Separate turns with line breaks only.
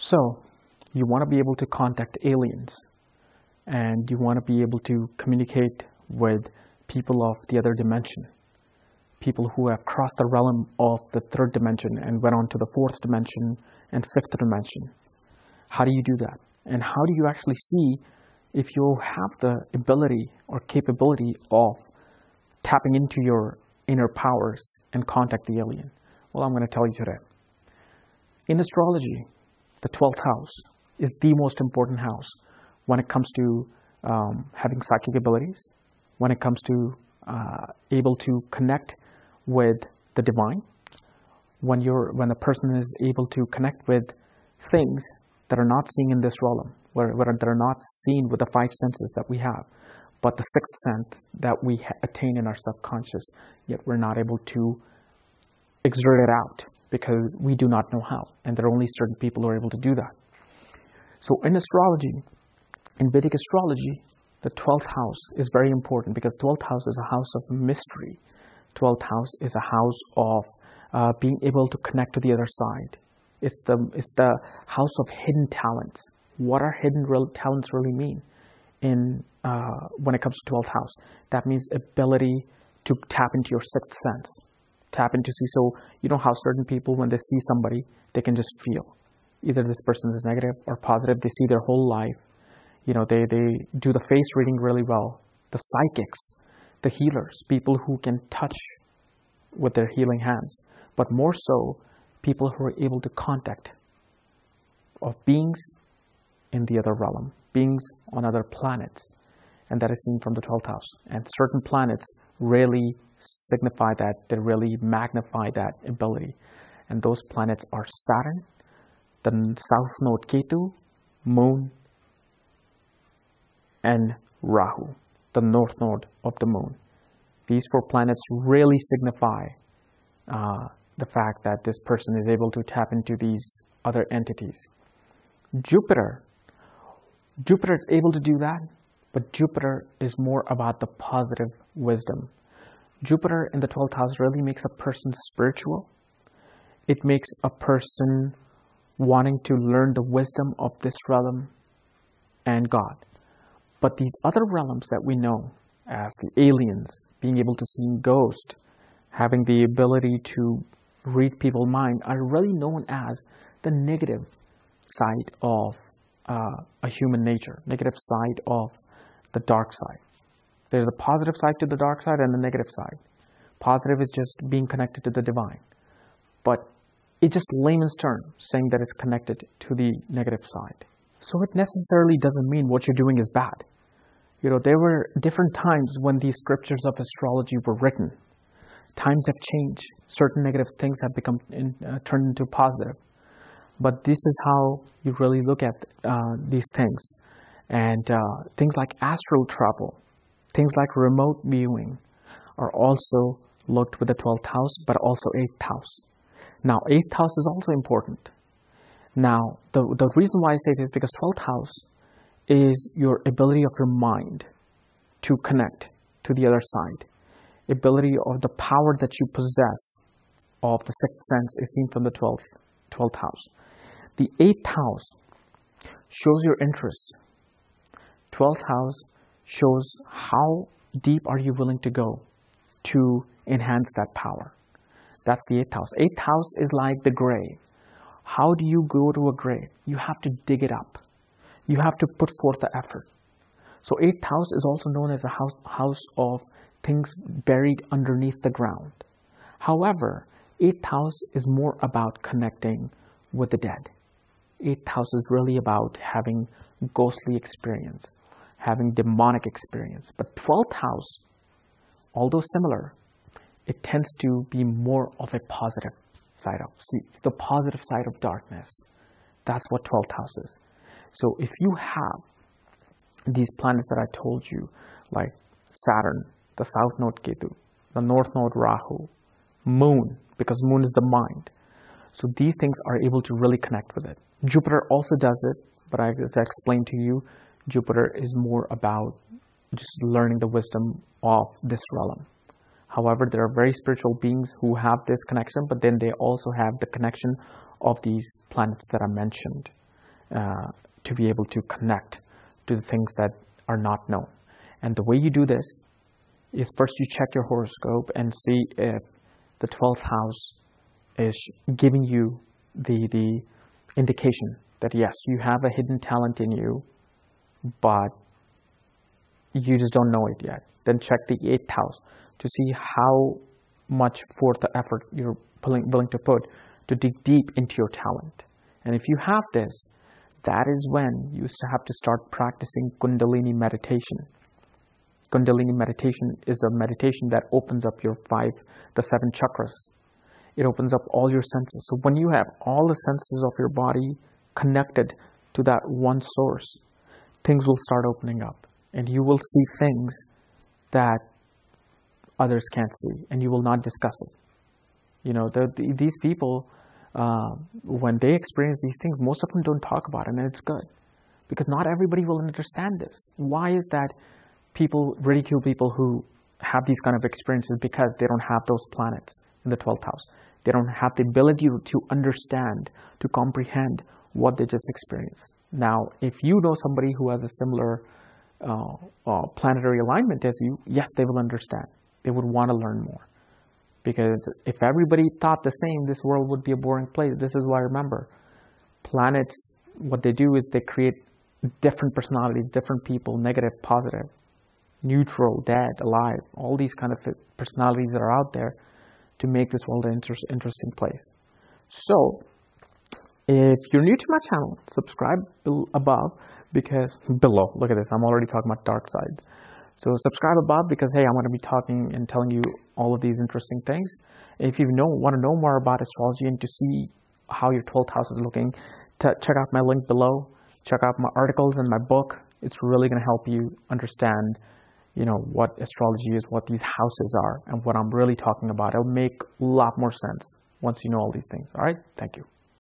So you want to be able to contact aliens, and you want to be able to communicate with people of the other dimension, people who have crossed the realm of the third dimension and went on to the fourth dimension and fifth dimension. How do you do that? And how do you actually see if you have the ability or capability of tapping into your inner powers and contact the alien? Well, I'm going to tell you today. In astrology, the 12th house is the most important house when it comes to having psychic abilities, when it comes to able to connect with the divine, when a person is able to connect with things that are not seen in this realm, where that are not seen with the five senses that we have, but the sixth sense that we attain in our subconscious, yet we're not able to exert it out because we do not know how, and there are only certain people who are able to do that. So in astrology, in Vedic astrology, the 12th house is very important because 12th house is a house of mystery. 12th house is a house of being able to connect to the other side. It's the house of hidden talents. What are hidden talents really mean when it comes to 12th house? That means ability to tap into your sixth sense. Tap into see. So you know how certain people, when they see somebody, they can just feel either this person is negative or positive. They see their whole life. You know, they do the face reading really well. The psychics, the healers, people who can touch with their healing hands, but more so, people who are able to contact of beings in the other realm, beings on other planets, and that is seen from the 12th house. And certain planets really signify that, they really magnify that ability. And those planets are Saturn, the south node Ketu, Moon, and Rahu, the north node of the Moon. These four planets really signify the fact that this person is able to tap into these other entities. Jupiter is able to do that, but Jupiter is more about the positive wisdom. Jupiter in the 12th house really makes a person spiritual. It makes a person wanting to learn the wisdom of this realm and God. But these other realms that we know as the aliens, being able to see ghosts, having the ability to read people's mind, are really known as the negative side of a human nature, negative side of the dark side. There's a positive side to the dark side and the negative side. Positive is just being connected to the divine. But it's just layman's term saying that it's connected to the negative side. So it necessarily doesn't mean what you're doing is bad. You know, there were different times when these scriptures of astrology were written. Times have changed. Certain negative things have become turned into positive. But this is how you really look at these things. And things like astral travel, things like remote viewing are also looked with the 12th house, but also 8th house. Now, 8th house is also important. Now, the reason why I say this is because 12th house is your ability of your mind to connect to the other side. Ability of the power that you possess of the sixth sense is seen from the 12th house. The 8th house shows your interest. 12th house shows how deep are you willing to go to enhance that power. That's the 8th house. 8th house is like the grave. How do you go to a grave? You have to dig it up. You have to put forth the effort. So 8th house is also known as a house of things buried underneath the ground. However, 8th house is more about connecting with the dead. 8th house is really about having ghostly experience, having demonic experience. But 12th house, although similar, it tends to be more of a positive side of. See, the positive side of darkness. That's what 12th house is. So if you have these planets that I told you, like Saturn, the south node Ketu, the north node Rahu, Moon, because Moon is the mind. So these things are able to really connect with it. Jupiter also does it, but as I explained to you, Jupiter is more about just learning the wisdom of this realm. However, there are very spiritual beings who have this connection, but then they also have the connection of these planets that I mentioned. to be able to connect to the things that are not known. And the way you do this is first you check your horoscope and see if the 12th house is giving you the indication that yes, you have a hidden talent in you, but you just don't know it yet. Then check the 8th house to see how much forth the effort you're willing to put to dig deep into your talent. And if you have this, that is when you have to start practicing Kundalini meditation. Kundalini meditation is a meditation that opens up your 7 chakras. It opens up all your senses. So when you have all the senses of your body connected to that one source, things will start opening up. And you will see things that others can't see. And you will not discuss it. You know, these people, when they experience these things, most of them don't talk about it. And it's good. Because not everybody will understand this. Why is that people ridicule people who have these kind of experiences? Because they don't have those planets in the 12th house. They don't have the ability to understand, to comprehend what they just experienced. Now, if you know somebody who has a similar planetary alignment as you, yes, they will understand. They would want to learn more. Because if everybody thought the same, this world would be a boring place. This is why, remember, planets, what they do is they create different personalities, different people, negative, positive, neutral, dead, alive, all these kind of personalities that are out there to make this world an interesting place. So, if you're new to my channel, subscribe above because, below, look at this, I'm already talking about dark side. So subscribe above because, hey, I'm going to be talking and telling you all of these interesting things. If you want to know more about astrology and to see how your 12th house is looking, check out my link below. Check out my articles and my book. It's really going to help you understand, you know, what astrology is, what these houses are, and what I'm really talking about. It'll make a lot more sense once you know all these things. All right? Thank you.